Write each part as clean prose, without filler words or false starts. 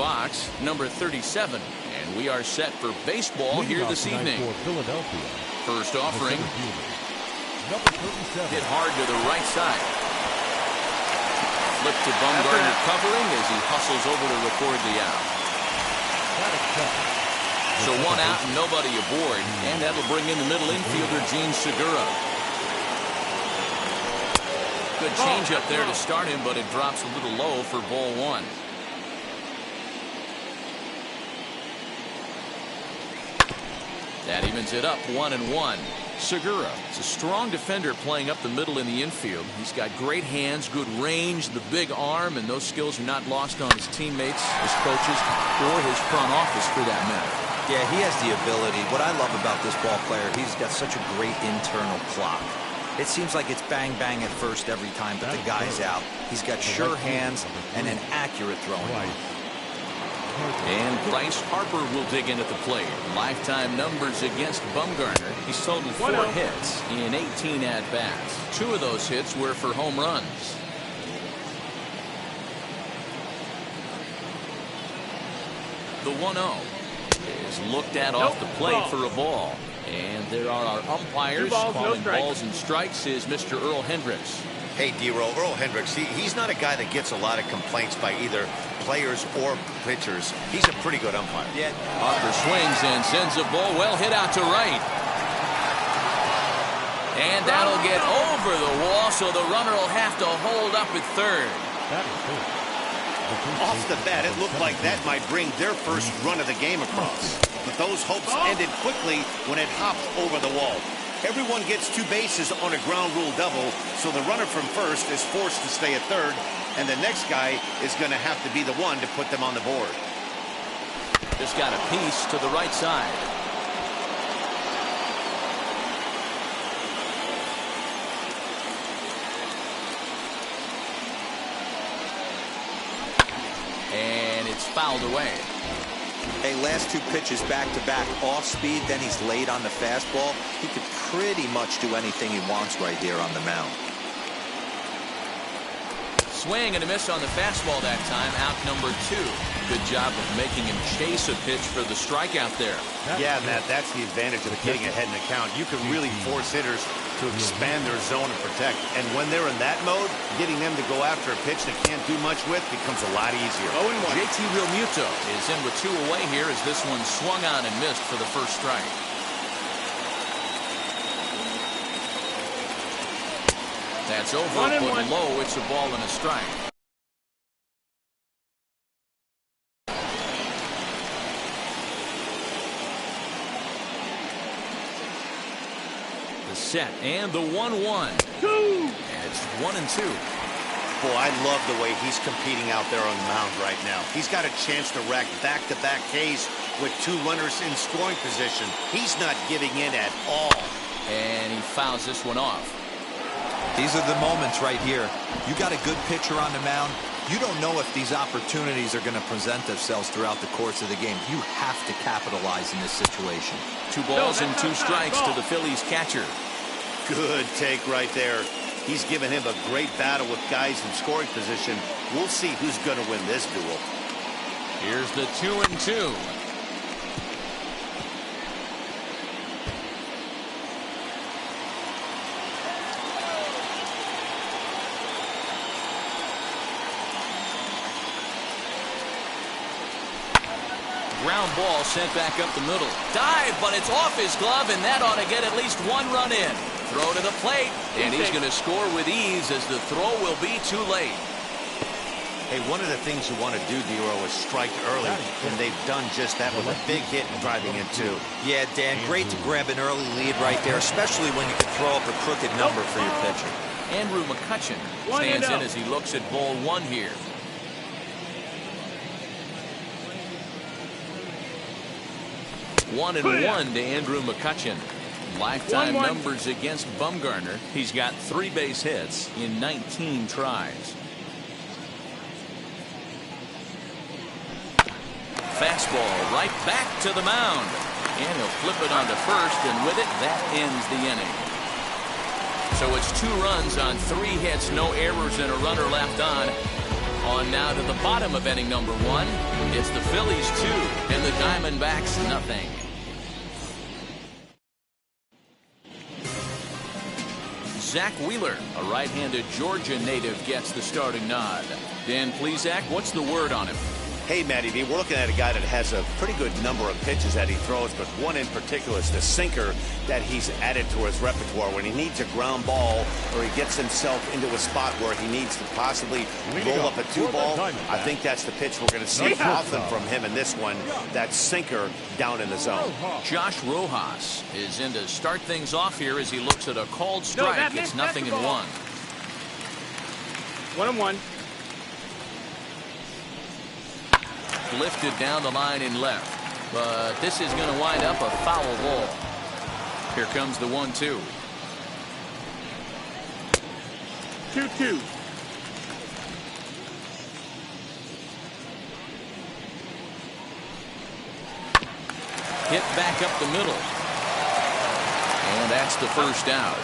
box, number 37. And we are set for baseball here this evening. First offering. Hit hard to the right side. Flip to Bumgarner covering as he hustles over to record the out. So one out and nobody aboard, and that'll bring in the middle infielder Gene Segura. Good change up there to start him, but it drops a little low for ball one. That evens it up 1-1. Segura is a strong defender playing up the middle in the infield. He's got great hands, good range, the big arm, and those skills are not lost on his teammates, his coaches, or his front office for that matter. Yeah, he has the ability. What I love about this ball player, he's got such a great internal clock. It seems like it's bang bang at first every time, but the guy's out. He's got sure hands and an accurate throwing arm. And Bryce Harper will dig in at the plate. Lifetime numbers against Bumgarner. He's totaled 4 hits in 18 at-bats. 2 of those hits were for home runs. The 1-0 is looked at off the plate for a ball. And there are our umpires calling balls and strikes is Mr. Earl Hendricks. Hey, D-Roll, Earl Hendricks, he's not a guy that gets a lot of complaints by either players or pitchers. He's a pretty good umpire. Yeah. Harper swings and sends a ball well hit out to right. And that'll get over the wall, so the runner will have to hold up at third. Off the bat, it looked like that might bring their first run of the game across. But those hopes ended quickly when it hopped over the wall. Everyone gets 2 bases on a ground rule double, so the runner from first is forced to stay at third, and the next guy is going to have to be the one to put them on the board. Just got a piece to the right side. And it's fouled away. Hey, last 2 pitches back-to-back off speed, then he's laid on the fastball. He could pretty much do anything he wants right here on the mound. Swing and a miss on the fastball that time. Out number 2. Good job of making him chase a pitch for the strikeout there. Yeah, Matt, that's the advantage of getting ahead in the count. You can really force hitters to expand their zone and protect. And when they're in that mode, getting them to go after a pitch they can't do much with becomes a lot easier. 0-1. JT Realmuto is in with 2 away here as this one swung on and missed for the first strike. That's over, put low. It's a ball and a strike. The set and the 1-1. It's 1-2. Boy, I love the way he's competing out there on the mound right now. He's got a chance to rack back-to-back Ks with 2 runners in scoring position. He's not giving in at all. And he fouls this one off. These are the moments right here. You got a good pitcher on the mound. You don't know if these opportunities are going to present themselves throughout the course of the game. You have to capitalize in this situation. 2 balls and 2 strikes to the Phillies catcher. Good take right there. He's given him a great battle with guys in scoring position. We'll see who's going to win this duel. Here's the 2-2. Ground ball sent back up the middle. Dive, but it's off his glove, and that ought to get at least 1 run in. Throw to the plate, and he's going to score with ease as the throw will be too late. Hey, one of the things you want to do, D-Row, is strike early, and they've done just that with a big hit driving in 2. Yeah, Dan, great to grab an early lead right there, especially when you can throw up a crooked number for your pitcher. Andrew McCutchen stands in as he looks at ball 1 here. One and 1 to Andrew McCutchen. Lifetime numbers against Bumgarner. He's got 3 base hits in 19 tries. Fastball right back to the mound. And he'll flip it onto first, and with it, that ends the inning. So it's 2 runs on 3 hits, no errors, and a runner left on. On now to the bottom of inning number 1. It's the Phillies 2 and the Diamondbacks nothing. Zach Wheeler, a right-handed Georgia native, gets the starting nod. Dan Plesac, what's the word on him? Hey, Matty B, we're looking at a guy that has a pretty good number of pitches that he throws, but one in particular is the sinker that he's added to his repertoire. When he needs a ground ball or he gets himself into a spot where he needs to possibly roll up a 2-ball, I think that's the pitch we're going to see often from him in this one, that sinker down in the zone. Josh Rojas is in to start things off here as he looks at a called strike. It's 0-1. 1-1. Lifted down the line in left, but this is going to wind up a foul ball. Here comes the 1-2. 2-2. Hit back up the middle, and that's the first out.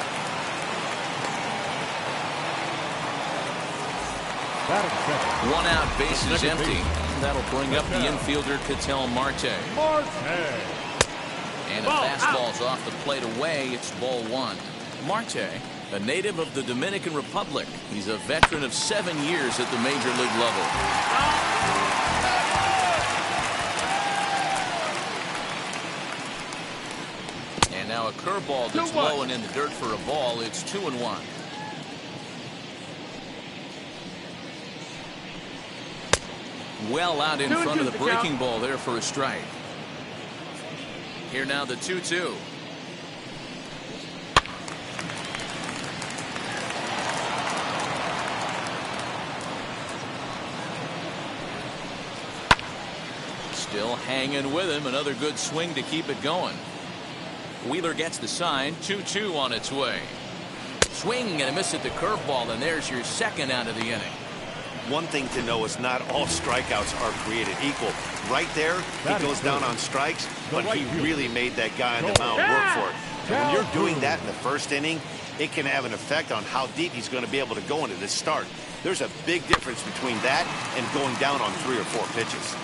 One out, bases empty. That'll bring up the infielder Ketel Marte. And a fastball's off the plate away. It's ball 1. Marte, a native of the Dominican Republic. He's a veteran of 7 years at the major league level. And now a curveball that's low and in the dirt for a ball. It's 2-1. Well out in front of the breaking ball there for a strike. Here now the 2-2. Still hanging with him. Another good swing to keep it going. Wheeler gets the sign. 2-2 on its way. Swing and a miss at the curveball, and there's your second out of the inning. One thing to know is not all strikeouts are created equal. Right there, he goes down on strikes, but he really made that guy on the mound work for it. And when you're doing that in the first inning, it can have an effect on how deep he's going to be able to go into this start. There's a big difference between that and going down on 3 or 4 pitches.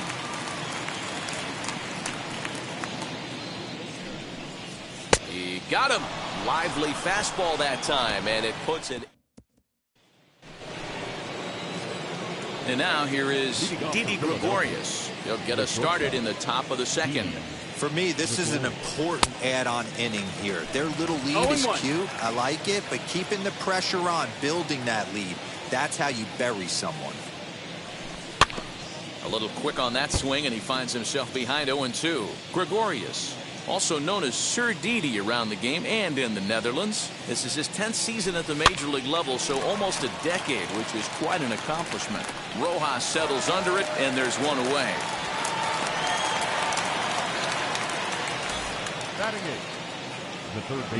He got him. Lively fastball that time, and it puts it. And now here is Didi Gregorius. He'll get us started in the top of the second. For me, this is an important add-on inning here. Their little lead is cute. I like it, but keeping the pressure on, building that lead, that's how you bury someone. A little quick on that swing, and he finds himself behind 0-2. Gregorius, also known as Sir Didi around the game and in the Netherlands. This is his 10th season at the major league level, so almost a decade, which is quite an accomplishment. Rojas settles under it, and there's one away.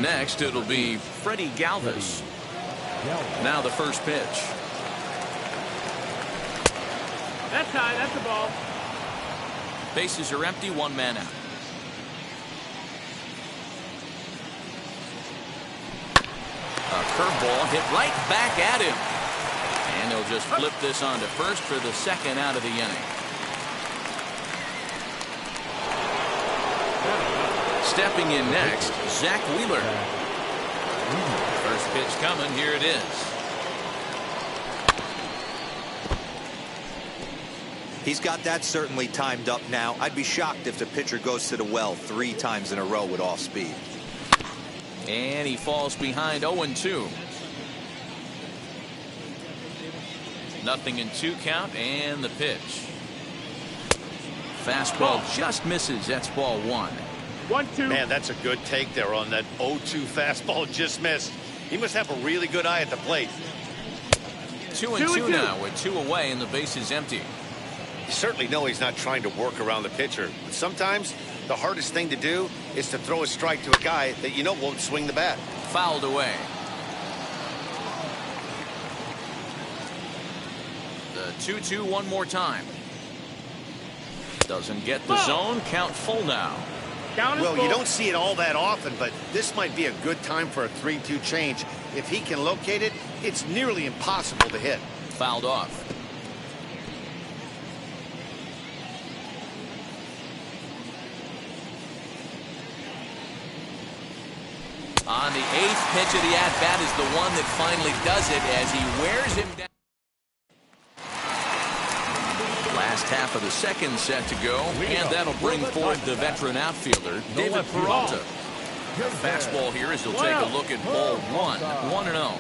Next, it'll be Freddie Galvis. Now the first pitch. That's high. That's a ball. Bases are empty. 1 man out. A curveball hit right back at him. And they'll just flip this on to first for the second out of the inning. Stepping in next, Zach Wheeler. First pitch coming. Here it is. He's got that certainly timed up now. I'd be shocked if the pitcher goes to the well 3 times in a row with off speed. And he falls behind 0-2. Nothing in 2 count, and the pitch. Fastball just misses. That's ball 1. 1-2. Man, that's a good take there on that 0-2 fastball just missed. He must have a really good eye at the plate. 2-2 now with 2 away and the base is empty. You certainly know he's not trying to work around the pitcher. But sometimes the hardest thing to do is to throw a strike to a guy that you know won't swing the bat. Fouled away. The 2-2 one more time. Doesn't get the zone. Count full now. Well, you don't see it all that often, but this might be a good time for a 3-2 change. If he can locate it, it's nearly impossible to hit. Fouled off. On the 8th pitch of the at-bat is the one that finally does it as he wears him down. Last half of the second set to go, and that'll bring forward the veteran outfielder, David Peralta. Fastball here as he'll take a look at ball 1, 1-0.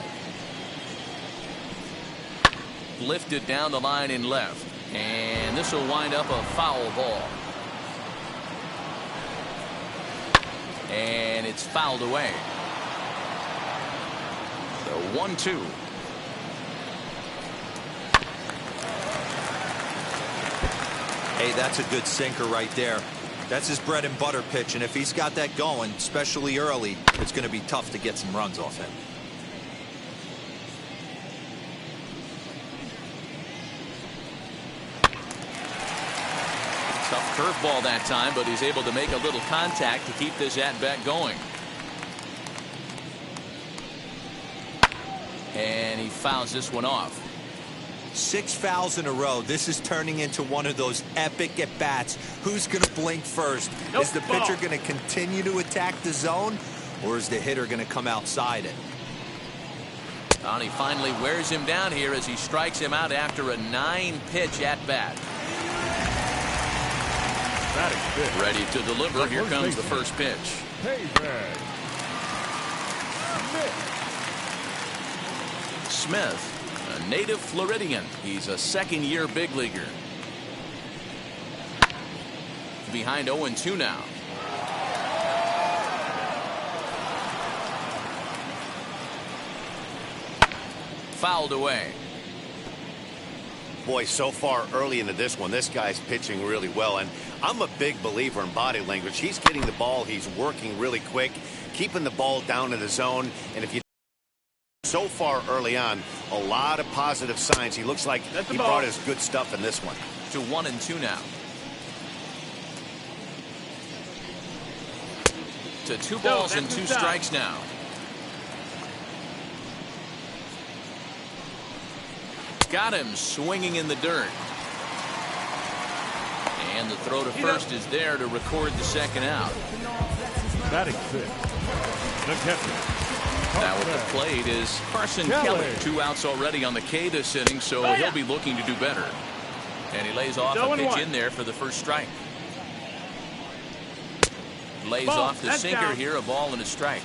Lifted down the line in left, and this will wind up a foul ball. And it's fouled away. So 1-2. Hey, that's a good sinker right there. That's his bread and butter pitch, and if he's got that going, especially early, it's going to be tough to get some runs off him. Tough curveball that time, but he's able to make a little contact to keep this at-bat going. And he fouls this one off. 6 fouls in a row. This is turning into one of those epic at-bats. Who's going to blink first? Nope. Is the pitcher going to continue to attack the zone, or is the hitter going to come outside it? And he finally wears him down here as he strikes him out after a 9-pitch at-bat. Ready to deliver. Here comes the first pitch. Smith, a native Floridian. He's a second-year big leaguer. Behind 0-2 now. Fouled away. Boy, so far early into this one, this guy's pitching really well, and I'm a big believer in body language. He's getting the ball, he's working really quick, keeping the ball down in the zone, and if you so far early on, a lot of positive signs. He looks like he brought his good stuff in this one. To 1-2 now. To 2 balls and 2 strikes now. Got him swinging in the dirt. And the throw to first is there to record the second out. Batting fifth, the catcher. Now at the plate is Carson Kelly. 2 outs already on the K this inning, so he'll be looking to do better. And he lays off a pitch in there for the first strike. Lays off the sinker here, a ball and a strike.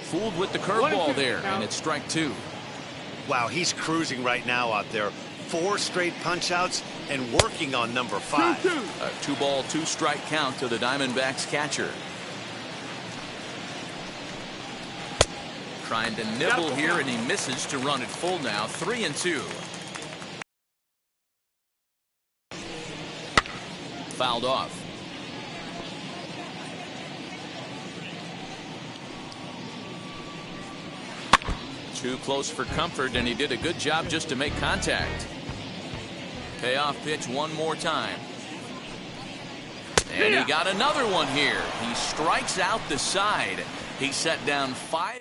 Fooled with the curveball there, and it's strike 2. Wow, he's cruising right now out there. 4 straight punch outs and working on number 5. A 2-ball, 2-strike count to the Diamondbacks catcher. Trying to nibble here, and he misses to run it full now. 3-2. Fouled off. Too close for comfort, and he did a good job just to make contact. Payoff pitch one more time. And he got another one here. He strikes out the side. He set down 5.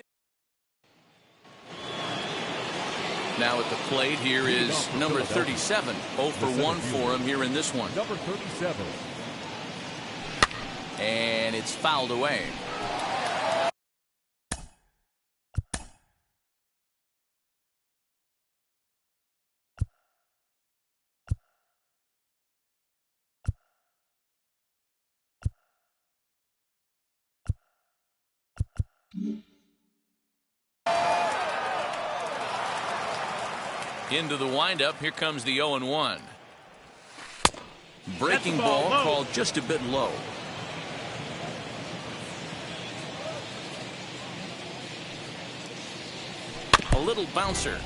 Now at the plate here is number 37. 0 for 1 for him here in this one. Number 37. And it's fouled away. Into the windup. Here comes the 0-1. Breaking ball called just a bit low. A little bouncer.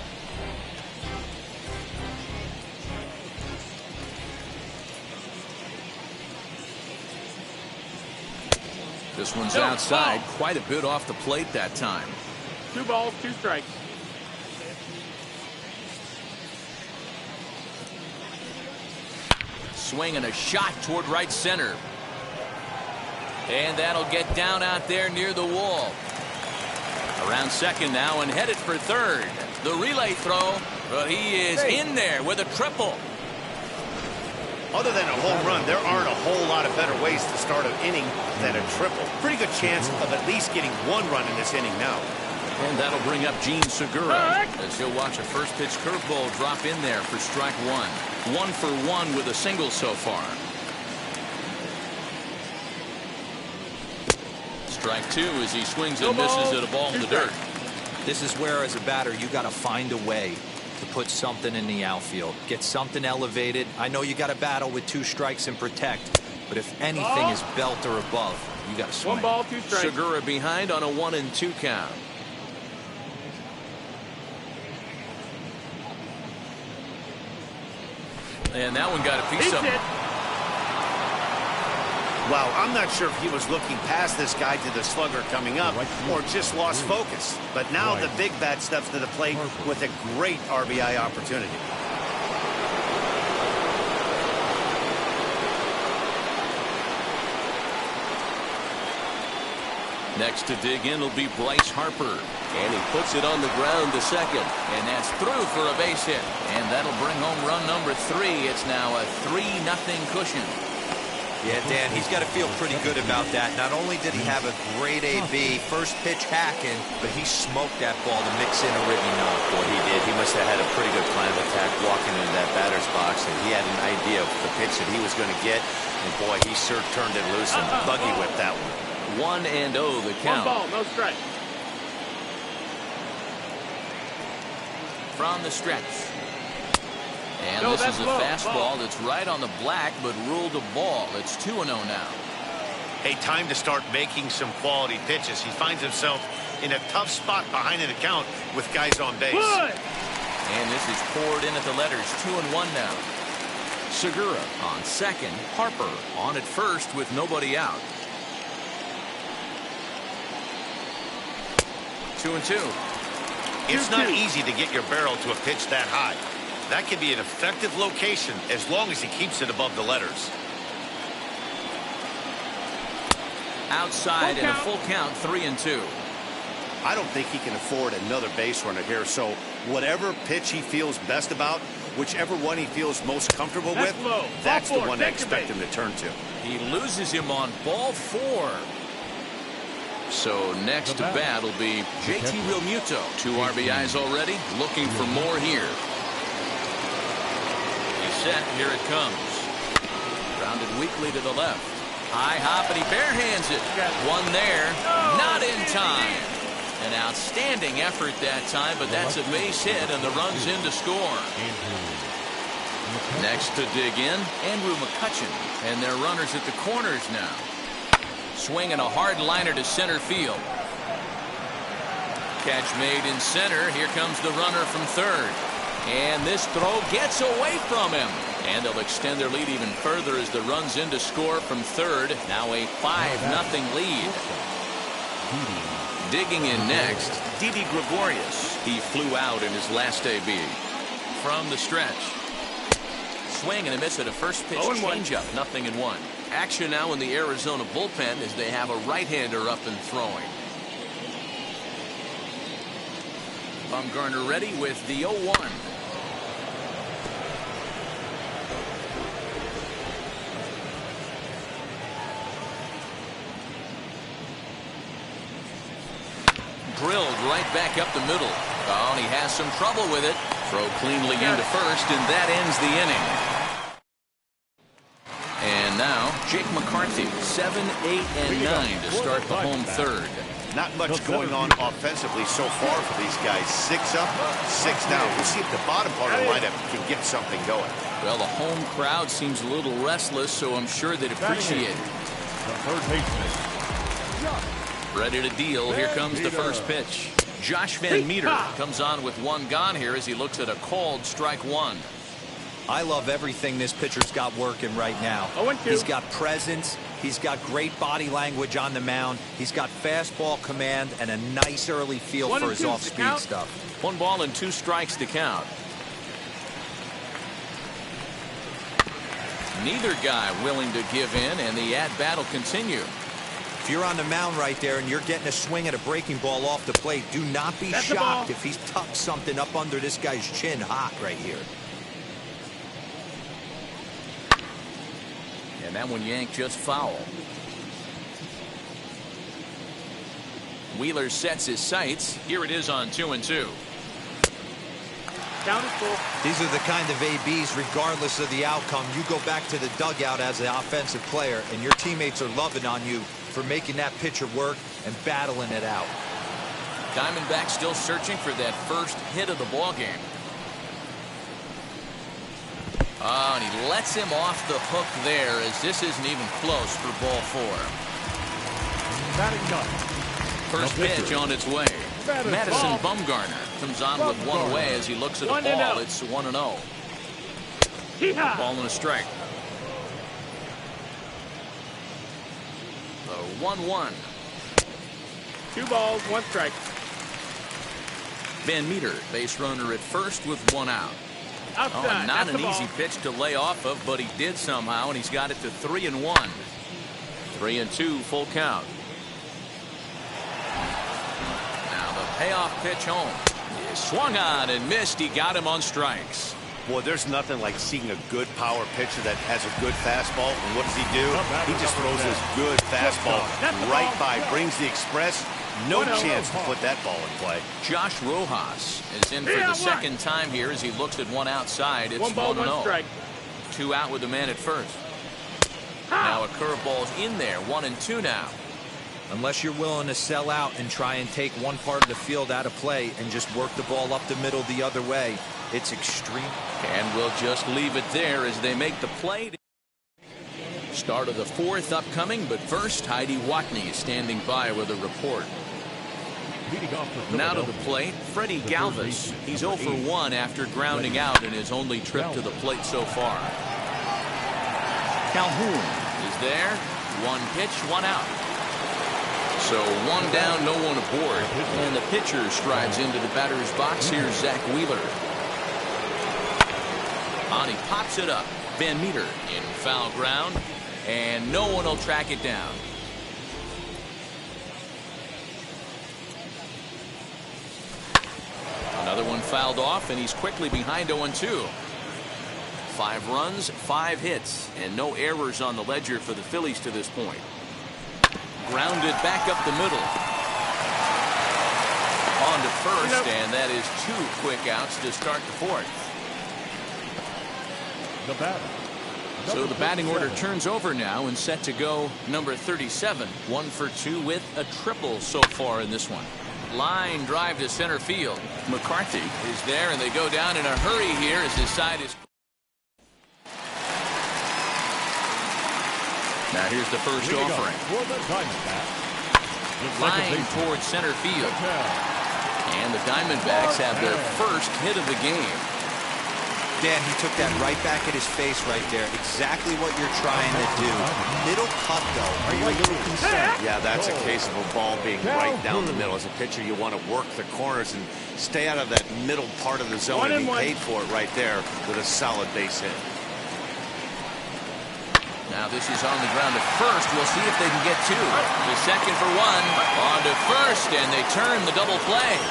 This one's outside, quite a bit off the plate that time. 2 balls, 2 strikes. Swing and a shot toward right center. And that'll get down out there near the wall. Around second now and headed for third. The relay throw, but he is in there with a triple. Other than a home run, there aren't a whole lot of better ways to start an inning than a triple. Pretty good chance of at least getting one run in this inning now. And that'll bring up Gene Segura as he'll watch a first pitch curveball drop in there for strike one. 1 for 1 with a single so far. Strike 2 as he swings and misses at a ball in the dirt. This is where, as a batter, you got to find a way to put something in the outfield. Get something elevated. I know you got to battle with 2 strikes and protect, but if anything is belt or above, you got to swing. 1 ball, 2 strikes. Segura behind on a 1-2 count. And that one got a piece of it. Wow, I'm not sure if he was looking past this guy to the slugger coming up or just lost focus. But now the big bat steps to the plate with a great RBI opportunity. Next to dig in will be Bryce Harper. And he puts it on the ground to second. And that's through for a base hit. And that'll bring home run number 3. It's now a 3-0 cushion. Yeah, Dan, he's got to feel pretty good about that. Not only did he have a great AB, first pitch hacking, but he smoked that ball to mix in a ribby knock. Boy, he did. He must have had a pretty good plan of attack walking into that batter's box, and he had an idea of the pitch that he was going to get. And boy, he sure turned it loose and buggy whipped that one. 1-0 the count. 1 ball, no strike. From the stretch. And No, this is a low. fastball that's right on the black, but ruled a ball. It's 2-0 now. Hey, time to start making some quality pitches. He finds himself in a tough spot behind an account with guys on base. Good. And this is poured in at the letters. 2-1 now. Segura on second. Harper on at first with nobody out. 2-2. It's not easy to get your barrel to a pitch that high. That can be an effective location as long as he keeps it above the letters. Outside and a full count, 3-2. I don't think he can afford another base runner here, so whatever pitch he feels best about, whichever one he feels most comfortable with, that's the one I expect him to turn to. He loses him on ball 4. So next to bat will be JT Realmuto. 2 RBIs already, looking for more here. He's set, here it comes. Grounded weakly to the left. High hop, and he barehands it. One there, not in time. An outstanding effort that time, but that's a base hit, and the run's in to score. Next to dig in, Andrew McCutchen, and their runners at the corners now. Swinging a hard liner to center field. Catch made in center. Here comes the runner from third. And this throw gets away from him. And they'll extend their lead even further as the run's in to score from third. Now a 5-0 lead. Digging in next, Didi Gregorius. He flew out in his last AB. From the stretch. Swing and a miss at a first pitch changeup. 0-1. Action now in the Arizona bullpen as they have a right-hander up and throwing. Bumgarner ready with the 0-1. Drilled right back up the middle. Oh, and he has some trouble with it. Throw cleanly into first, and that ends the inning. And now, Jake McCarthy, 7, 8, and 9 to start the home third. Not much going on offensively so far for these guys. 6 up, 6 down. We'll see if the bottom part of the lineup can get something going. Well, the home crowd seems a little restless, so I'm sure they'd appreciate it. The third baseman. Ready to deal. Here comes the first pitch. Josh Van Meter comes on with 1 gone here as he looks at a called strike 1. I love everything this pitcher's got working right now. He's got presence. He's got great body language on the mound. He's got fastball command and a nice early feel for his off-speed stuff. 1 ball and 2 strikes to count. Neither guy willing to give in, and the at-bat will continue. If you're on the mound right there and you're getting a swing at a breaking ball off the plate, do not be shocked if he's tucked something up under this guy's chin hot right here. And that one yanked just foul. Wheeler sets his sights. Here it is on 2-2. Count is full. These are the kind of ABs, regardless of the outcome. You go back to the dugout as an offensive player, and your teammates are loving on you for making that pitcher work and battling it out. Diamondback still searching for that first hit of the ball game. Oh, and he lets him off the hook there, as this isn't even close for ball 4. Batting gun. First pitch on its way. Madison Bumgarner comes on with one away as he looks at a ball. It's 1-0. Ball and a strike. The 1-1. 2 balls, 1 strike. Van Meter, base runner at first with 1 out. Outside. Oh, not an That's easy pitch to lay off of, but he did somehow, and he's got it to 3-1. 3-2, full count. Now the payoff pitch home. He swung on and missed. He got him on strikes. Boy, there's nothing like seeing a good power pitcher that has a good fastball. And what does he do? He just throws his good fastball right by, brings the express. No chance to put that ball in play. Josh Rojas is in for the second time here as he looks at one outside. It's 1 ball, 1 strike. 2 out with the man at first. Now a curveball's in there. 1-2 now. Unless you're willing to sell out and try and take one part of the field out of play and just work the ball up the middle the other way, it's extreme. And we'll just leave it there as they make the play. Start of the 4th upcoming, but first Heidi Watney is standing by with a report. Now to the plate, Freddie Galvis. He's 0 for 1 after grounding out in his only trip to the plate so far. Calhoun is there. 1 pitch, 1 out. So 1 down, no one aboard. And the pitcher strides into the batter's box. Here's Zach Wheeler. On he pops it up. Van Meter in foul ground. And no one will track it down. Another one fouled off, and he's quickly behind 0-2. 5 runs, 5 hits, and no errors on the ledger for the Phillies to this point. Grounded back up the middle. On to first, and that is 2 quick outs to start the 4th. The batter. So the batting order turns over now and set to go number 37. 1 for 2 with a triple so far in this one. Line drive to center field. McCarthy is there, and they go down in a hurry here as his side is. Now here's the first offering. Line towards center field. And the Diamondbacks have their first hit of the game. Dan, he took that right back at his face right there. Exactly what you're trying to do. Middle cut, though. Are you a little concerned? Yeah, that's a case of a ball being right down the middle. As a pitcher, you want to work the corners and stay out of that middle part of the zone and be paid for it right there with a solid base hit. Now this is on the ground at first. We'll see if they can get 2. The second for 1. On to first, and they turn the double play.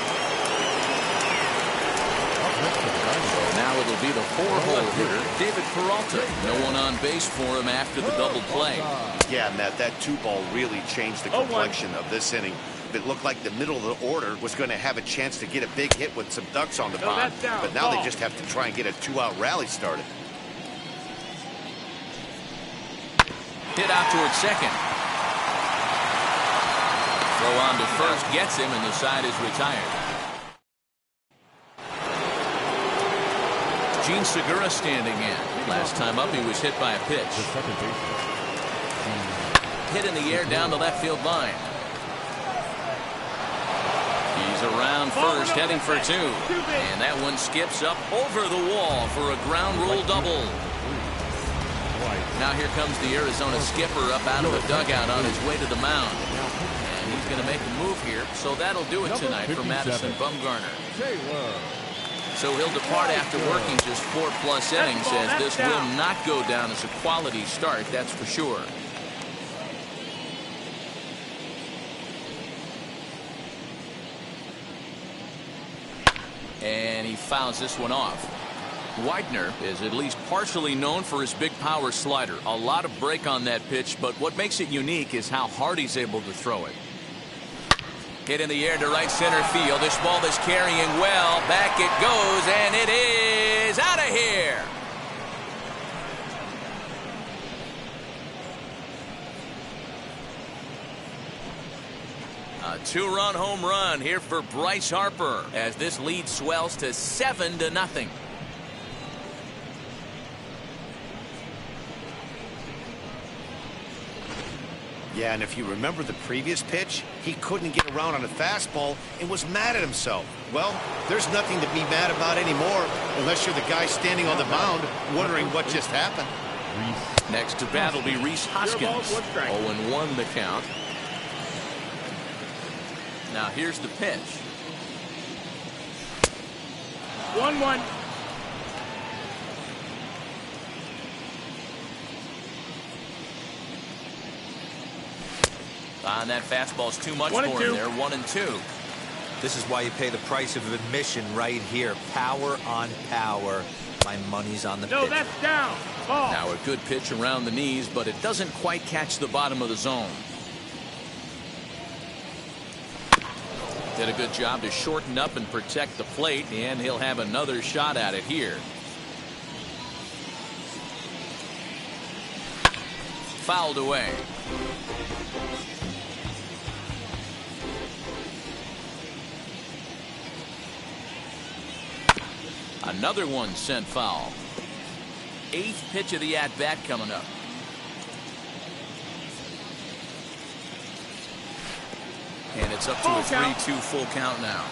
Now it'll be the 4-hole hitter, David Peralta. No one on base for him after the double play. Yeah, Matt, that 2-ball really changed the complexion of this inning. It looked like the middle of the order was going to have a chance to get a big hit with some ducks on the pond. But now they just have to try and get a 2-out rally started. Hit out towards second. Throw on to first gets him, and the side is retired. Gene Segura standing in. Last time up, he was hit by a pitch. Hit in the air down the left field line. He's around first, heading for 2. And that one skips up over the wall for a ground rule double. Now here comes the Arizona skipper up out of the dugout on his way to the mound. And he's going to make a move here. So that'll do it tonight for Madison Bumgarner. So he'll depart after working just 4+ innings, as this will not go down as a quality start, that's for sure. And he fouls this one off. Widener is at least partially known for his big power slider. A lot of break on that pitch, but what makes it unique is how hard he's able to throw it. Hit in the air to right center field. This ball is carrying well. Back it goes, and it is out of here. A two-run home run here for Bryce Harper as this lead swells to 7-0. Yeah, and if you remember the previous pitch, he couldn't get around on a fastball and was mad at himself. Well, there's nothing to be mad about anymore unless you're the guy standing on the mound wondering what just happened. Next to bat will be Rhys Hoskins. 0-1 the count. Now here's the pitch. 1-1. And that fastball's too much for him there. 1-2. This is why you pay the price of admission right here. Power on power. My money's on the pitch. No, that's down. Ball. Now a good pitch around the knees, but it doesn't quite catch the bottom of the zone. Did a good job to shorten up and protect the plate, and he'll have another shot at it here. Fouled away. Another one sent foul. 8th pitch of the at-bat coming up. And it's up to a 3-2 full count now.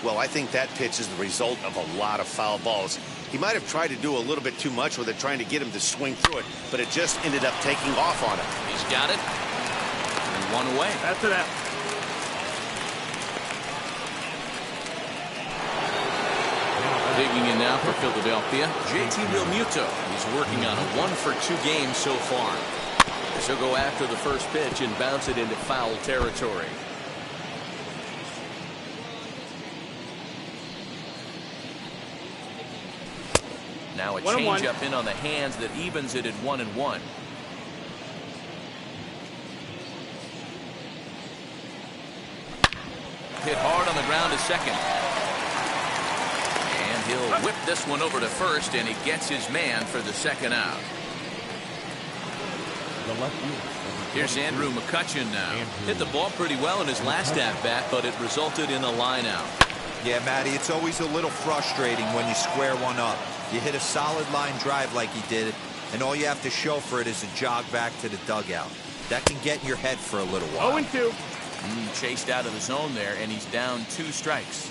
Well, I think that pitch is the result of a lot of foul balls. He might have tried to do a little bit too much with it, trying to get him to swing through it, but it just ended up taking off on him. He's got it. And 1 away. That's it. Digging in now for Philadelphia, JT Realmuto. He's working on a 1-for-2 game so far. So go after the first pitch and bounce it into foul territory. Now a changeup in on the hands that evens it at 1-1. Hit hard on the ground to second. And he'll whip this one over to first, and he gets his man for the second out. Here's Andrew McCutchen now. Hit the ball pretty well in his last at-bat, but it resulted in a line out. Yeah, Matty, it's always a little frustrating when you square one up. You hit a solid line drive like he did, and all you have to show for it is a jog back to the dugout. That can get in your head for a little while. 0-2. Chased out of the zone there, and he's down 2 strikes.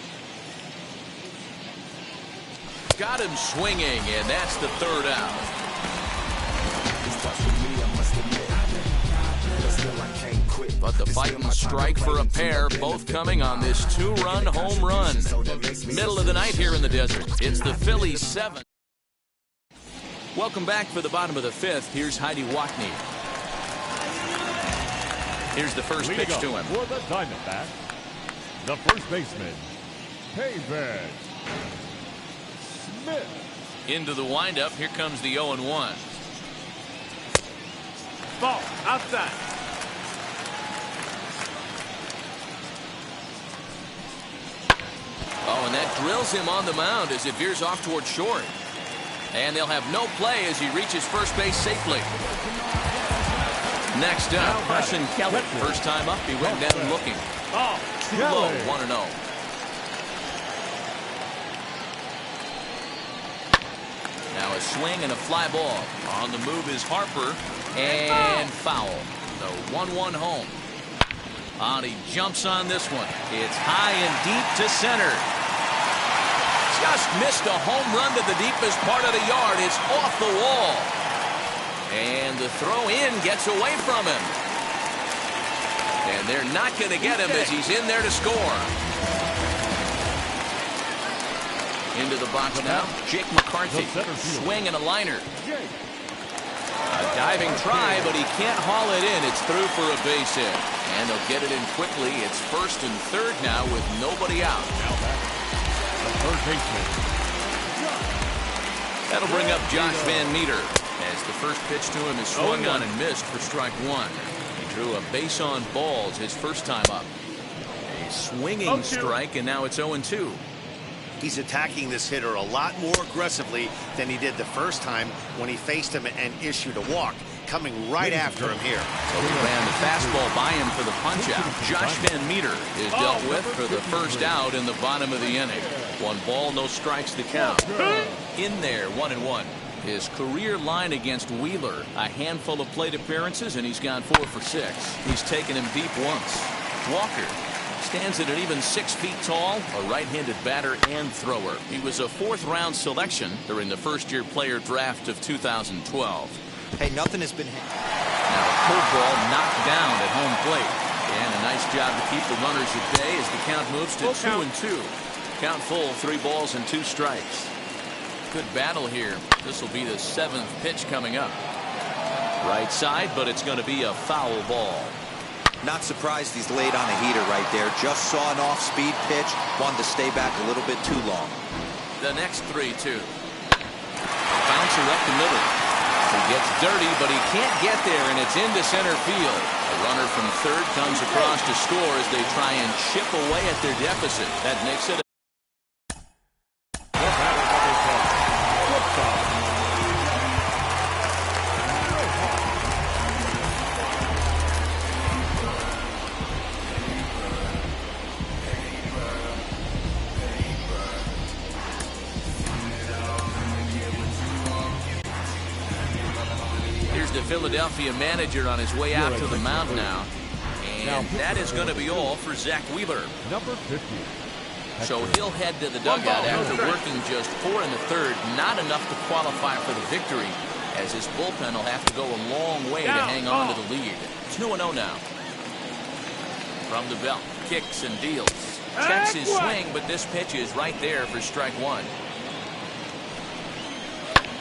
Got him swinging, and that's the 3rd out. But the fight and strike for a pair, both coming on this 2-run home run. Middle of the night here in the desert. It's the Phillies 7. Welcome back for the bottom of the 5th. Here's Heidi Watney. Here's the first pitch to him. For the Diamondbacks, the first baseman, David Smith. Into the windup. Here comes the 0-1. Ball outside. Oh, and that drills him on the mound as it veers off toward short. And they'll have no play as he reaches first base safely. Next up, Carson Kelly. First time up, he went down looking. Ball. Too low, 1-0. Now a swing and a fly ball. On the move is Harper. And foul. The 1-1 home. And he jumps on this one. It's high and deep to center. Just missed a home run to the deepest part of the yard. It's off the wall. And the throw in gets away from him. And they're not going to get him as he's in there to score. Into the box now, Jake McCarthy. Swing and a liner. A diving try, but he can't haul it in. It's through for a base hit. And they'll get it in quickly. It's 1st and 3rd now with nobody out. Now back, the third baseman, That'll bring up Josh Van Meter as the first pitch to him is swung on and missed for strike one. He drew a base on balls his first time up. A swinging strike, and now it's 0-2. He's attacking this hitter a lot more aggressively than he did the first time when he faced him and issued a walk. Coming right after him here. So he ran the fastball by him for the punch-out. Josh Van Meter is dealt with for the first out in the bottom of the inning. 1 ball, no strikes the count. In there, 1-1. His career line against Wheeler, a handful of plate appearances, and he's gone 4 for 6. He's taken him deep once. Walker stands at an even 6 feet tall, a right-handed batter and thrower. He was a 4th-round selection during the first-year player draft of 2012. Hey, nothing has been. Now a curveball knocked down at home plate, and a nice job to keep the runners at bay as the count moves to 2-2. Count full, 3 balls and 2 strikes. Good battle here. This will be the 7th pitch coming up. Right side, but it's going to be a foul ball. Not surprised he's laid on a heater right there. Just saw an off-speed pitch. Wanted to stay back a little bit too long. The next 3-2. Bouncer up the middle. He gets dirty, but he can't get there, and it's into center field. A runner from third comes across to score as they try and chip away at their deficit. That makes it. The Philadelphia manager on his way out to the mound now. And that is going to be all for Zach Wheeler. Number 50. So he'll head to the dugout after working just 4 in the 3rd. Not enough to qualify for the victory, as his bullpen will have to go a long way to hang on to the lead. It's 2-0 now. From the belt, kicks and deals. Checks his swing, but this pitch is right there for strike 1.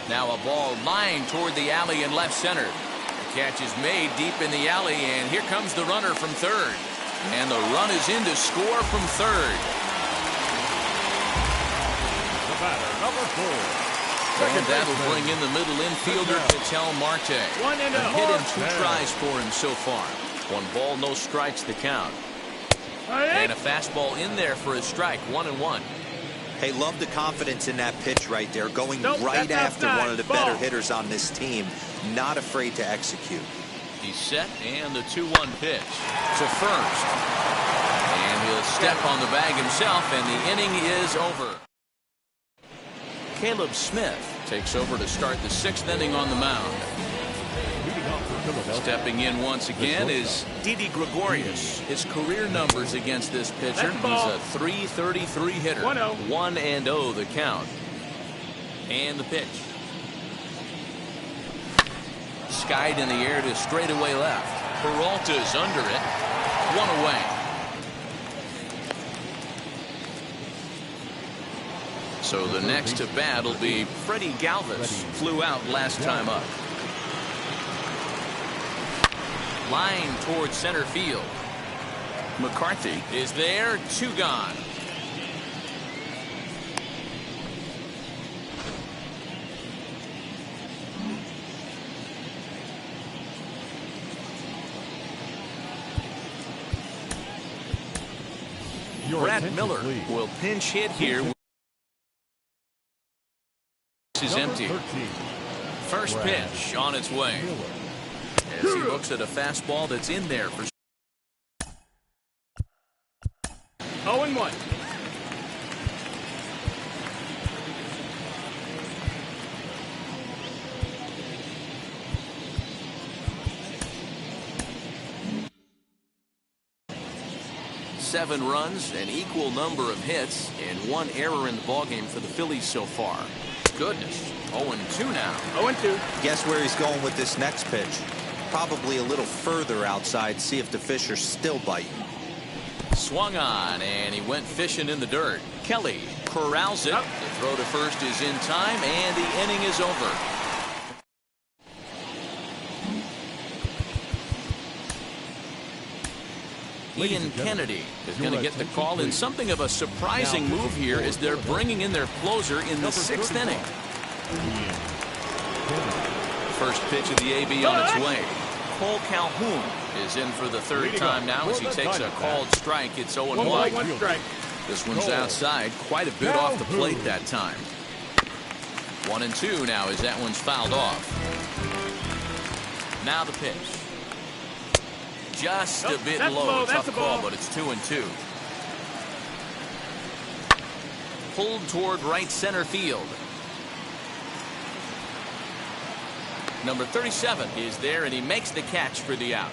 Now a ball lined toward the alley in left center. The catch is made deep in the alley, and here comes the runner from third. And the run is in to score from third. The batter, number 4. And that'll bring in the middle infielder, Ketel Marte. A hit in 2 tries for him so far. 1 ball, no strikes the count. And a fastball in there for a strike, 1-1. Hey, love the confidence in that pitch right there, going right after one of the better hitters on this team. Not afraid to execute. He's set, and the 2-1 pitch to first. And he'll step on the bag himself, and the inning is over. Caleb Smith takes over to start the 6th inning on the mound. Stepping in once again is Didi Gregorius. His career numbers against this pitcher, he's a .333 hitter. 1-0 the count. And the pitch. Skied in the air to straightaway left. Peralta's under it. 1 away. So the next to bat will be Freddie Galvis. Flew out last time up. Line towards center field. McCarthy is there. 2 gone. Brad Miller will pinch hit here. This is empty. First pitch on its way. As he looks at a fastball that's in there for 0-1. Seven runs, an equal number of hits, and 1 error in the ballgame for the Phillies so far. Goodness, 0-2 now. 0-2. Guess where he's going with this next pitch? Probably a little further outside, see if the fish are still biting. Swung on, and he went fishing in the dirt. Kelly corrals it. The throw to first is in time, and the inning is over. Ian Kennedy is going to get the call in something of a surprising move here as they're bringing in their closer in the 6th inning. First pitch of the AB on its way. Cole Calhoun is in for the third time now as he takes a called strike. It's 0-1. One strike. This one's outside, quite a bit off the plate that time. 1-2 now as that one's fouled off. Now the pitch. Just a bit low. Tough call, but it's 2-2. Pulled toward right center field. Number 37 is there, and he makes the catch for the out.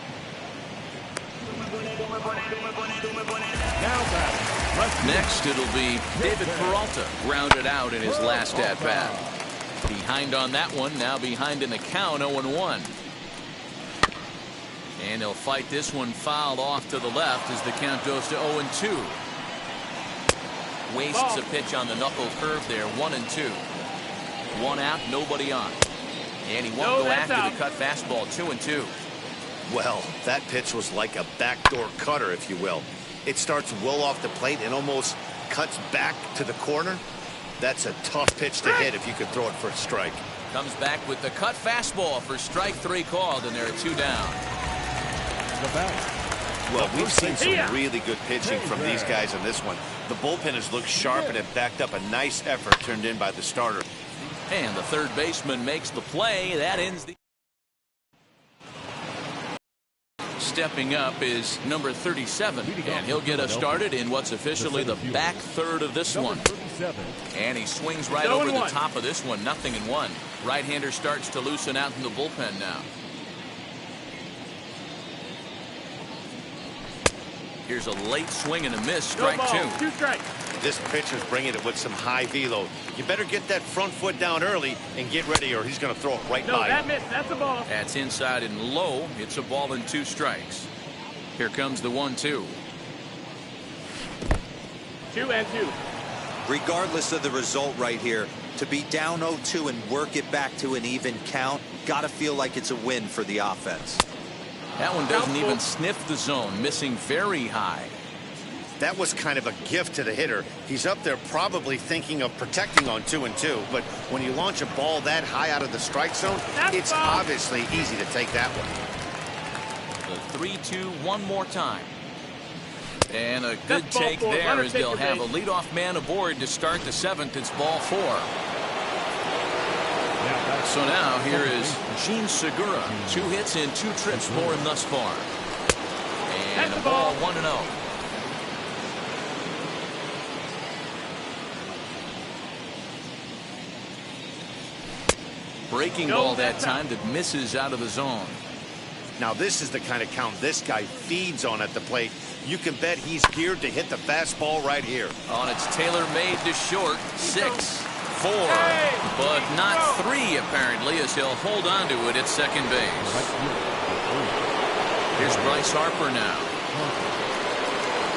Next, it'll be David Peralta, grounded out in his last at-bat. Behind on that one, now behind in the count, 0-1. And he'll fight this one fouled off to the left as the count goes to 0-2. Wastes a pitch on the knuckle curve there, 1-2. One out, nobody on. And he won't go after the cut fastball, 2-2. Well, that pitch was like a backdoor cutter, if you will. It starts well off the plate and almost cuts back to the corner. That's a tough pitch to hit if you could throw it for a strike. Comes back with the cut fastball for strike 3 called, and there are 2 down. Well, we've seen some really good pitching from these guys in this one. The bullpen has looked sharp and have backed up a nice effort turned in by the starter. And the third baseman makes the play. That ends the... Stepping up is number 37, and he'll get us started in what's officially the back third of this one. And he swings right over the top of this one, 0-1. Right-hander starts to loosen out in the bullpen now. Here's a late swing and a miss, strike 2. 2 strikes. This pitcher's bringing it with some high velo. You better get that front foot down early and get ready, or he's going to throw it right by you. Missed. That's a ball. That's inside and low. It's a ball and 2 strikes. Here comes the 1-2. 2-2. Regardless of the result right here, to be down 0-2 and work it back to an even count, gotta feel like it's a win for the offense. That one doesn't even sniff the zone, missing very high. That was kind of a gift to the hitter. He's up there probably thinking of protecting on 2-2, but when you launch a ball that high out of the strike zone, it's obviously easy to take that one. The 3-2 one more time. And a good take there as they'll have a leadoff man aboard to start the 7th. It's ball 4. So now here is Jean Segura. 2 hits in 2 trips for him thus far. And a ball 1-0. Breaking ball that time that misses out of the zone. Now this is the kind of count this guy feeds on at the plate. You can bet he's geared to hit the fastball right here. On its tailor-made to short, 6, 4, but not 3 apparently, as he'll hold on to it at second base. Here's Bryce Harper now.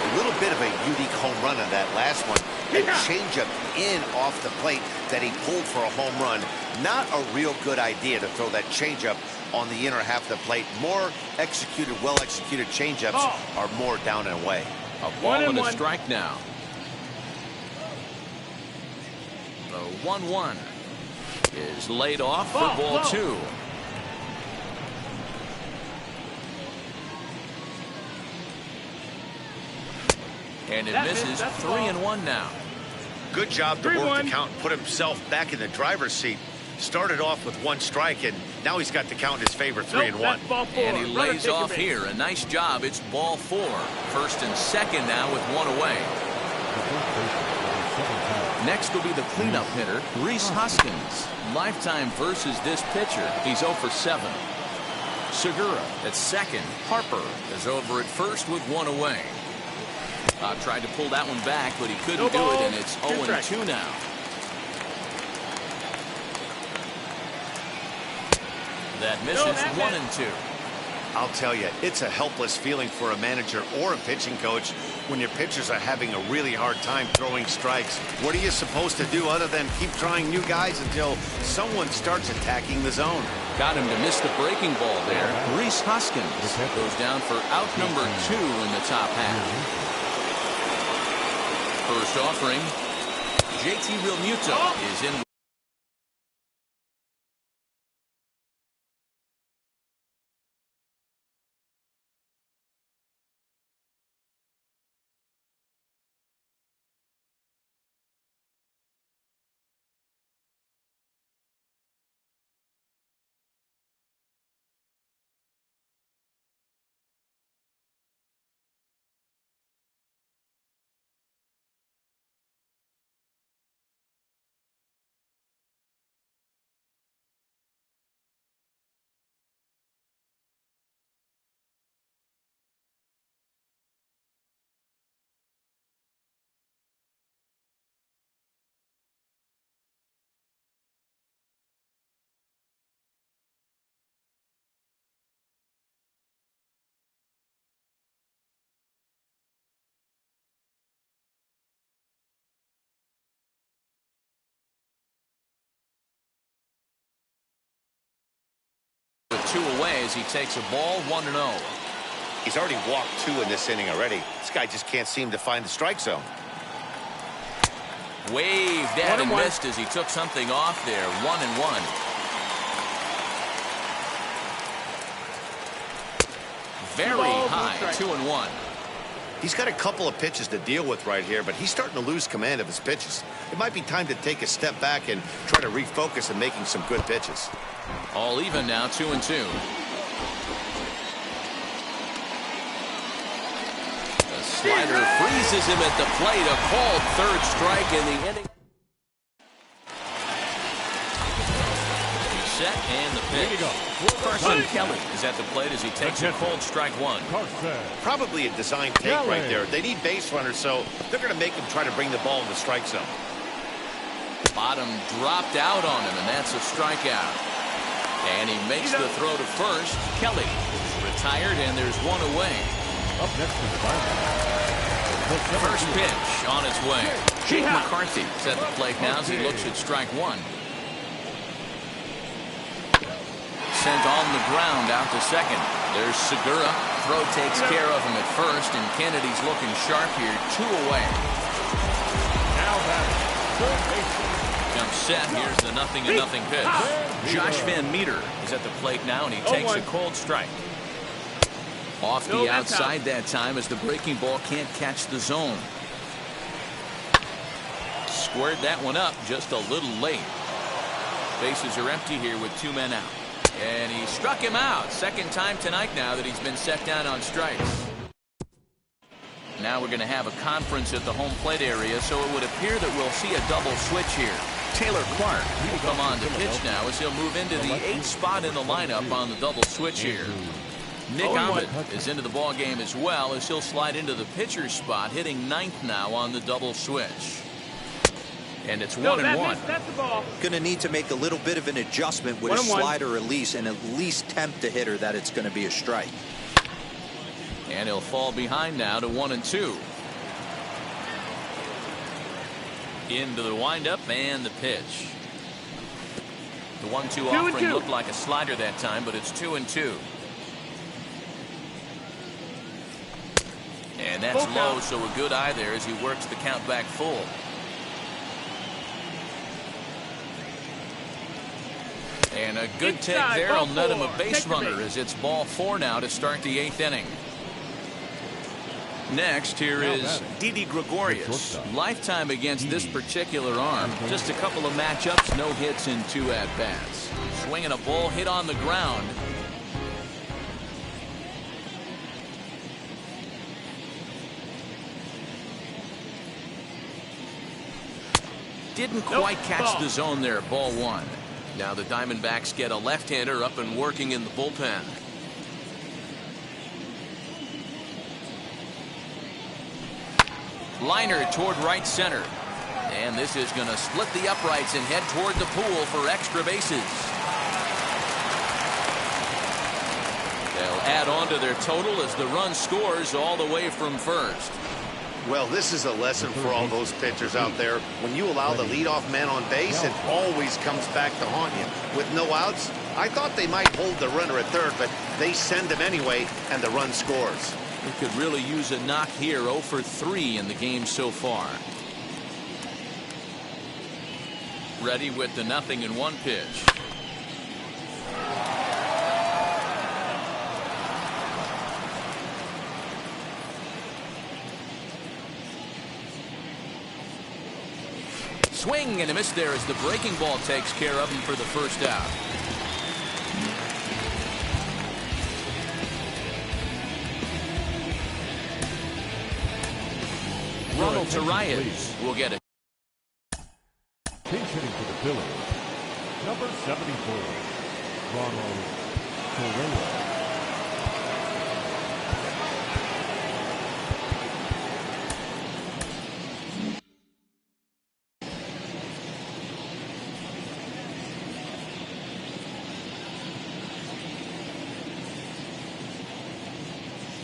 A little bit of a unique home run on that last one. A changeup in off the plate that he pulled for a home run. Not a real good idea to throw that changeup on the inner half of the plate. More executed, well-executed changeups are more down and away. A ball and a strike now. The 1-1 is laid off for ball 2. And it misses. 3-1 now. Good job to work the count and put himself back in the driver's seat. Started off with 1 strike, and now he's got the count in his favor, 3-1. And he lays off here. A nice job. It's ball 4. First and second now with 1 away. Next will be the cleanup hitter, Rhys Hoskins. Lifetime versus this pitcher. He's 0 for 7. Segura at second. Harper is over at first with 1 away. Tried to pull that one back, but he couldn't do it, and it's 0-2 now. That misses. 1-2. I'll tell you, it's a helpless feeling for a manager or a pitching coach when your pitchers are having a really hard time throwing strikes. What are you supposed to do other than keep trying new guys until someone starts attacking the zone? Got him to miss the breaking ball there. Rhys Hoskins goes down for out number 2 in the top half. First offering, JT Realmuto is in. 2 away as he takes a ball 1-0. He's already walked 2 in this inning already. This guy just can't seem to find the strike zone. Waved at and missed as he took something off there. 1-1. Very high. 2-1. He's got a couple of pitches to deal with right here, but he's starting to lose command of his pitches. It might be time to take a step back and try to refocus on making some good pitches. All even now, 2-2. The slider freezes him at the plate. A called 3rd strike in the inning. Set and the pitch. Carson Kelly is at the plate as he takes a cold strike 1. Probably a design take right there. They need base runners, so they're going to make him try to bring the ball in the strike zone. Bottom dropped out on him, and that's a strikeout. And he makes the throw to first. Kelly is retired, and there's 1 away. Up next is the First pitch on its way. Jake McCarthy is at the plate now as he looks at strike 1. Sent on the ground out to second. There's Segura. Throw takes care of him at first, and Kennedy's looking sharp here. 2 away. Now Jump set. Here's the 0-0 pitch. Josh Van Meter is at the plate now, and he takes a cold strike. Off the outside that time as the breaking ball can't catch the zone. Squared that one up just a little late. Bases are empty here with 2 men out. And he struck him out. 2nd time tonight now that he's been set down on strikes. Now we're going to have a conference at the home plate area, so it would appear that we'll see a double switch here. Taylor Clark will come on to pitch now as he'll move into the 8th spot in the lineup on the double switch here. Nick Ahmed is into the ball game as well as he'll slide into the pitcher's spot, hitting 9th now on the double switch. And it's 1-1. That's the ball. Going to need to make a little bit of an adjustment with a slider release and at least tempt the hitter that it's going to be a strike. And he'll fall behind now to 1-2. Into the windup and the pitch. The 1-2 offering looked like a slider that time, but it's 2-2. And that's low, so a good eye there as he works the count back full. And a good take there will net him a base runner as it's ball 4 now to start the 8th inning. Next here is Didi Gregorius. Lifetime against this particular arm. Just a couple of matchups, no hits in 2 at-bats. Swinging a ball hit on the ground. Didn't quite catch the zone there, ball 1. Now the Diamondbacks get a left-hander up and working in the bullpen. Liner toward right center. And this is going to split the uprights and head toward the pool for extra bases. They'll add on to their total as the run scores all the way from first. Well, this is a lesson for all those pitchers out there. When you allow the leadoff man on base, it always comes back to haunt you. With no outs, I thought they might hold the runner at third, but they send him anyway, and the run scores. They could really use a knock here. 0 for 3 in the game so far. Ready with the 0-1 pitch. Swing and a miss there as the breaking ball takes care of him for the first out. Ronald Tarias will get it. Pinch hitting for the Phillies. Number 74, Ronald Tarias.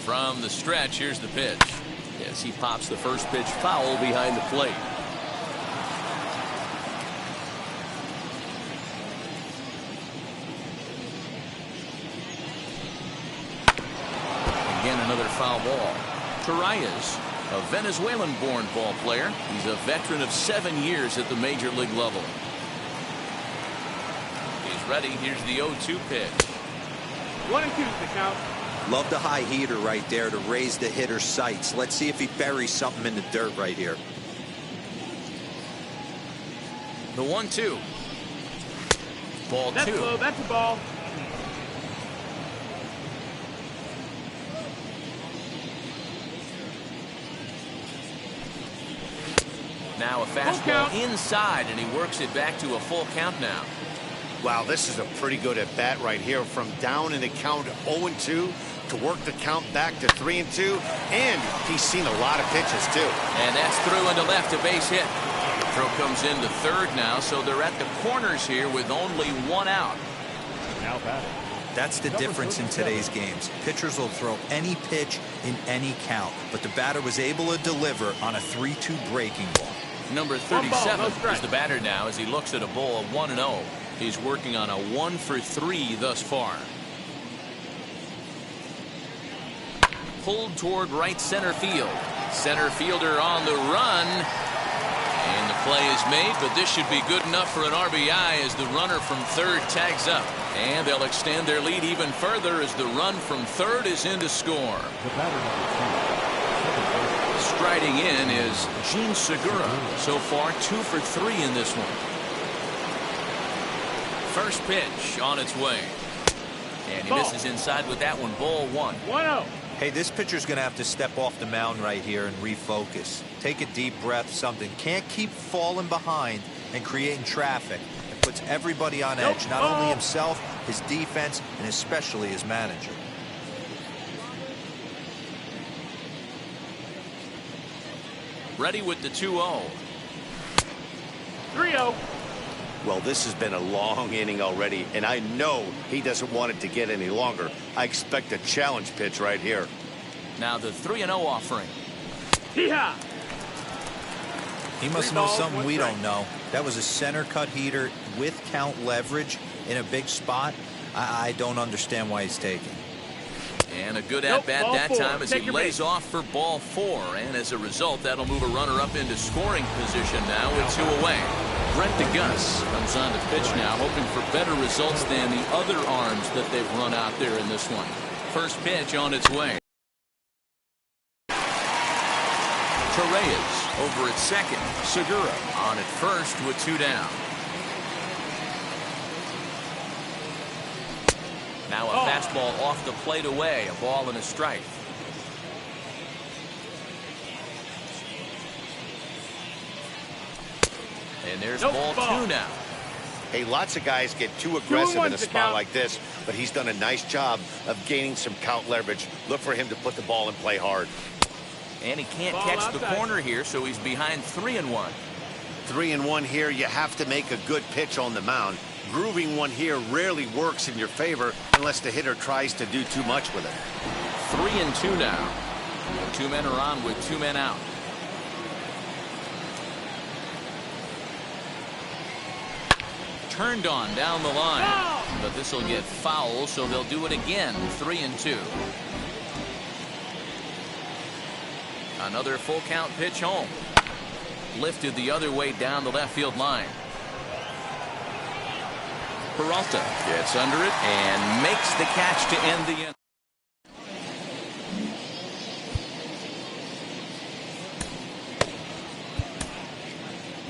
From the stretch, here's the pitch. Yes, he pops the first pitch foul behind the plate. And another foul ball. Torres, a Venezuelan-born ball player. He's a veteran of 7 years at the major league level. He's ready. Here's the 0-2 pitch. 1-2 the count. Love the high heater right there to raise the hitter's sights. Let's see if he buries something in the dirt right here. The 1-2. Ball That's 2. low. That's a ball. Now a fastball inside, and he works it back to a full count now. Wow, this is a pretty good at bat right here. From down in the count 0-2 to work the count back to 3-2, and he's seen a lot of pitches too. And that's through into left, a base hit. Throw comes into third now, so they're at the corners here with only 1 out. Now batting. That's the difference in today's games. Pitchers will throw any pitch in any count, but the batter was able to deliver on a 3-2 breaking ball. Number 37 is the batter now as he looks at a ball of 1-0. He's working on a 1-for-3 thus far. Pulled toward right center field. Center fielder on the run. And the play is made, but this should be good enough for an RBI as the runner from third tags up. And they'll extend their lead even further as the run from third is in to score. The batter number 2. Striding in is Gene Segura. So far 2-for-3 in this one. First pitch on its way. And he misses inside with that one. Ball 1. 1-0. Hey, this pitcher's going to have to step off the mound right here and refocus. Take a deep breath, something. Can't keep falling behind and creating traffic. It puts everybody on edge, not only himself, his defense, and especially his manager. Ready with the 2-0. 3-0. Well, this has been a long inning already, and I know he doesn't want it to get any longer. I expect a challenge pitch right here. Now the 3-0 offering. Hee-haw. He must know something we don't know. That was a center cut heater with count leverage in a big spot. I don't understand why he's taking. And a good at-bat that time as he lays off for ball 4. And as a result, that'll move a runner up into scoring position now with 2 away. Brent DeGus comes on to pitch now, hoping for better results than the other arms that they've run out there in this one. First pitch on its way. Torres over at second. Segura on at first with 2 down. Now a fastball off the plate away. A ball and a strike. And there's ball 2 now. Hey, lots of guys get too aggressive in a spot like this, but he's done a nice job of gaining some count leverage. Look for him to put the ball in play hard. And he can't catch the corner here, so he's behind 3-1. 3-1 here. You have to make a good pitch on the mound. Grooving one here rarely works in your favor unless the hitter tries to do too much with it. 3-2 now. 2 men are on with 2 men out. Turned on down the line, but this will get foul, so they'll do it again. 3-2. Another full count pitch home. Lifted the other way down the left field line. Peralta gets under it and makes the catch to end the inning.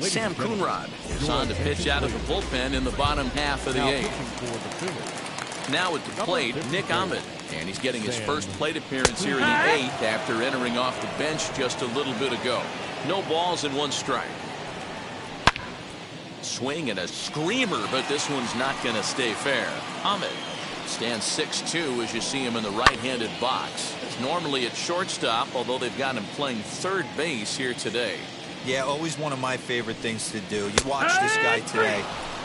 Sam Coonrod is on to pitch out of the bullpen in the bottom half of the 8th. Now at the plate, Nick Ahmed, and he's getting his first plate appearance here in the 8th after entering off the bench just a little bit ago. No balls and 1 strike. Swing and a screamer, but this one's not going to stay fair. Ahmed stands 6'2" as you see him in the right-handed box. It's normally at shortstop, although they've got him playing third base here today. Yeah, always one of my favorite things to do. You watch this guy today.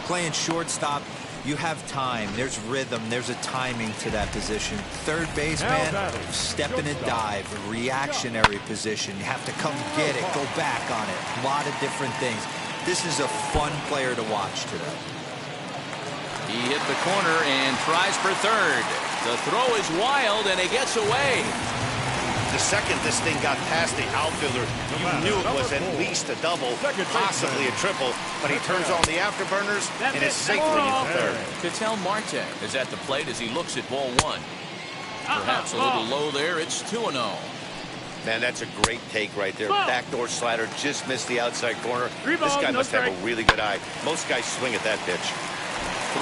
Playing shortstop, you have time. There's rhythm. There's a timing to that position. Third base, man, step in and dive. A reactionary position. You have to come get it, go back on it. A lot of different things. This is a fun player to watch today. He hit the corner and tries for third. The throw is wild, and he gets away. The second this thing got past the outfielder, you knew it was at least a double, possibly a triple, but he turns on the afterburners and is safely in third. Ketel Marte is at the plate as he looks at ball one. Perhaps a little low there. It's 2-0. Man, that's a great take right there. Backdoor slider just missed the outside corner. This guy must have a really good eye. Most guys swing at that pitch.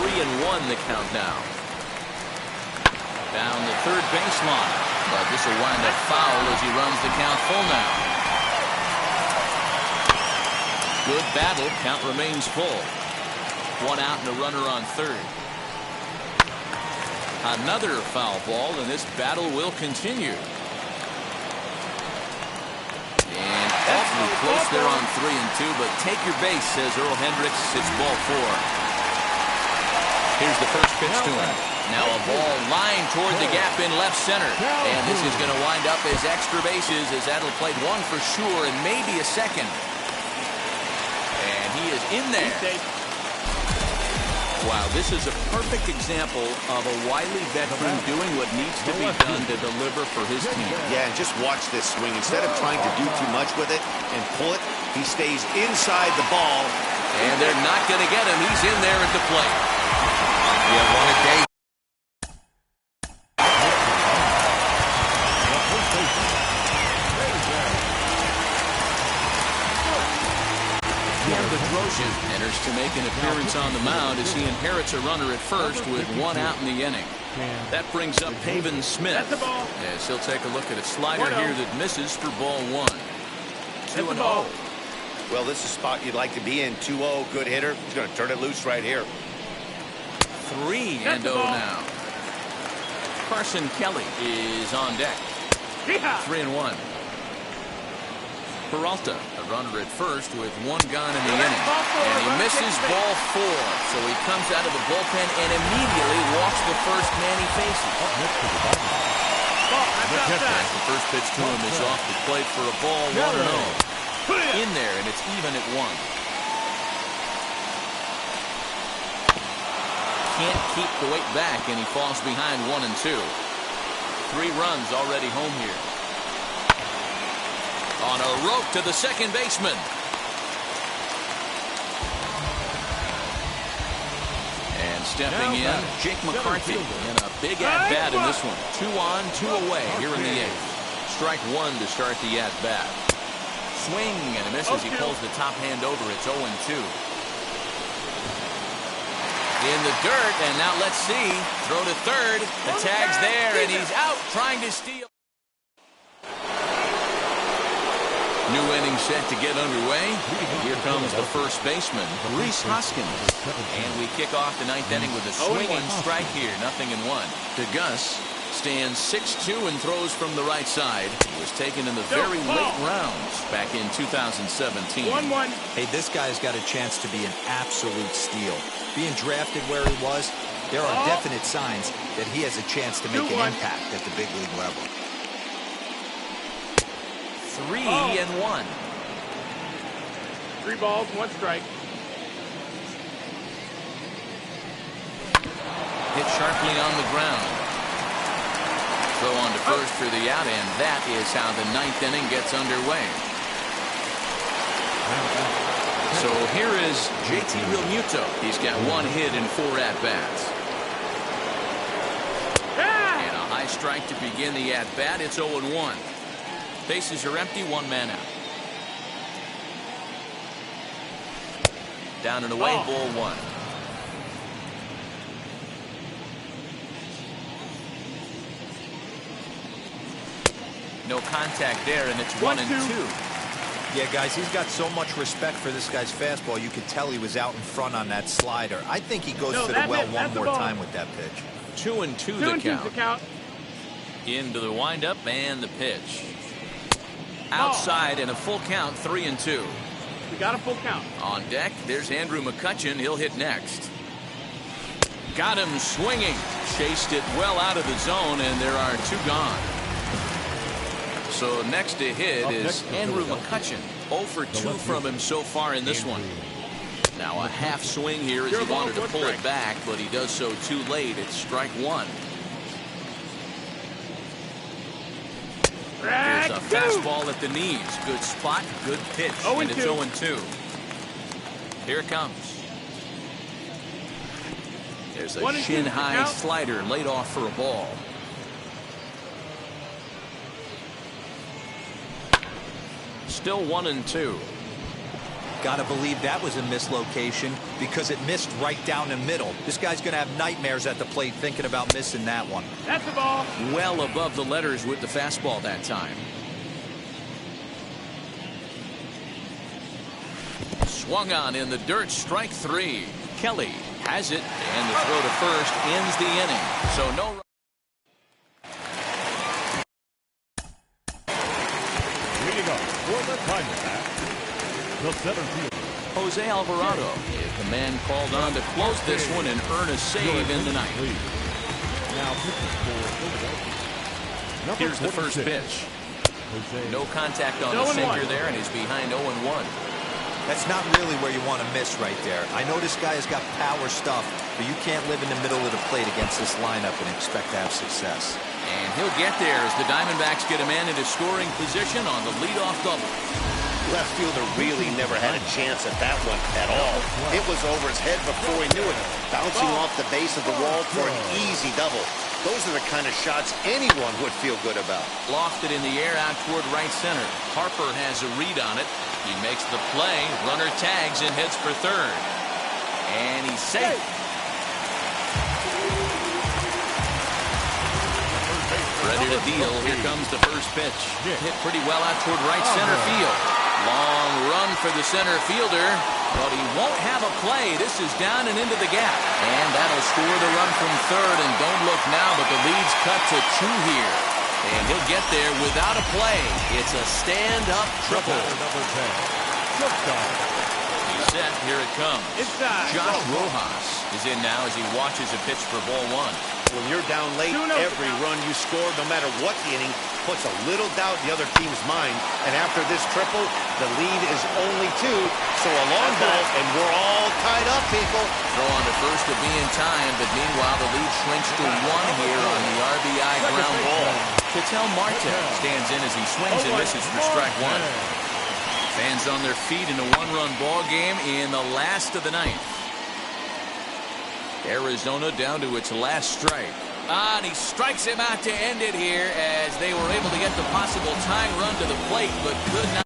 3-1 the count now. Down the third baseline, but this will wind up foul as he runs the count full now. Good battle. Count remains full. 1 out and a runner on third. Another foul ball, and this battle will continue. And awfully close there on 3-2, but take your base, says Earl Hendricks. It's ball 4. Here's the first pitch to him. Now a ball lined toward the gap in left center. And this is going to wind up as extra bases, as that'll play one for sure and maybe a second. And he is in there. Wow, this is a perfect example of a wily veteran doing what needs to be done to deliver for his team. Yeah, and just watch this swing. Instead of trying to do too much with it and pull it, he stays inside the ball. And they're not going to get him. He's in there at the plate. Yeah, what a day. Enters to make an appearance on the mound as he inherits a runner at first with 1 out in the inning. That brings up Pavin Smith as he'll take a look at a slider here that misses for ball 1. 2-0. Well, this is a spot you'd like to be in. 2-0, good hitter. He's going to turn it loose right here. 3-0 now. Carson Kelly is on deck. 3-1. Peralta, a runner at first with 1 gone in the inning. And he misses ball 4. So he comes out of the bullpen and immediately walks the first man he faces. The first pitch to him is off the plate for a ball 1-0. In there, and it's even at 1. Can't keep the weight back, and he falls behind 1-2. 3 runs already home here. On a rope to the second baseman. And stepping in, Jake McCarthy in a big at-bat in this one. 2 on, 2 away here in the 8th. Strike 1 to start the at-bat. Swing and a miss as he pulls the top hand over. It's 0-2. In the dirt, and now let's see. Throw to third. The tag's there, and he's out trying to steal. New inning set to get underway. Here comes the first baseman, Rhys Hoskins. And we kick off the 9th inning with a swinging strike here. 0-1. DeGus stands 6-2 and throws from the right side. He was taken in the very late rounds back in 2017. 1-1. Hey, this guy's got a chance to be an absolute steal. Being drafted where he was, there are definite signs that he has a chance to make an impact at the big league level. 3-1. 3 balls, 1 strike. Hit sharply on the ground. Throw on to first for the out, and that is how the 9th inning gets underway. So here is JT Realmuto. He's got 1 hit in 4 at-bats. And a high strike to begin the at-bat. It's 0-1. Bases are empty, 1 man out. Down and away, ball 1. No contact there, and it's 1-2. Yeah, guys, he's got so much respect for this guy's fastball. You could tell he was out in front on that slider. I think he goes to the well one more time with that pitch. 2-2 the count. Into the windup and the pitch. Outside and a full count, 3-2. We got a full count. On deck, there's Andrew McCutchen. He'll hit next. Got him swinging. Chased it well out of the zone, and there are 2 gone. So next to hit is Andrew McCutchen. 0 for 2 from him so far in this one. Now a half swing here as he wanted to pull it back, but he does so too late. It's strike 1. Here's a fastball at the knees. Good spot, good pitch. And it's 0-2. Here it comes. There's a shin-high slider laid off for a ball. Still 1-2. Gotta believe that was a mislocation because it missed right down the middle. This guy's gonna have nightmares at the plate thinking about missing that one. That's the ball. Well above the letters with the fastball that time. Swung on in the dirt, strike 3. Kelly has it, and the throw to first ends the inning. So no. Leading up for the time attack, the center fielder, Jose Alvarado is the man called on to close this one and earn a save in the ninth. Now pitching for Philadelphia. Here's the first pitch. No contact on the sinker there, and he's behind 0-1. That's not really where you want to miss right there. I know this guy has got power stuff, but you can't live in the middle of the plate against this lineup and expect to have success. And he'll get there as the Diamondbacks get a man into scoring position on the leadoff double. Left fielder really never had a chance at that one at all. It was over his head before he knew it, bouncing off the base of the wall for an easy double. Those are the kind of shots anyone would feel good about. Lofted in the air out toward right center. Harper has a read on it. He makes the play. Runner tags and heads for third. And he's safe. Ready to deal. Here comes the first pitch. Hit pretty well out toward right center field. Long run for the center fielder, but he won't have a play. This is down and into the gap. And that'll score the run from third. And don't look now, but the lead's cut to 2 here. And he'll get there without a play. It's a stand-up triple. He's set. Here it comes. Josh Rojas is in now as he watches a pitch for ball 1. When you're down late, every run you score, no matter what the inning, puts a little doubt in the other team's mind. And after this triple, the lead is only 2. So a long ball, and we're all tied up, people. Throw on to first to be in time, but meanwhile the lead shrinks to 1 here on the RBI ground ball. Ketel Marte stands in as he swings and misses for strike 1. Fans on their feet in a 1-run ball game in the last of the ninth. Arizona down to its last strike. And he strikes him out to end it here as they were able to get the possible tying run to the plate, but could not.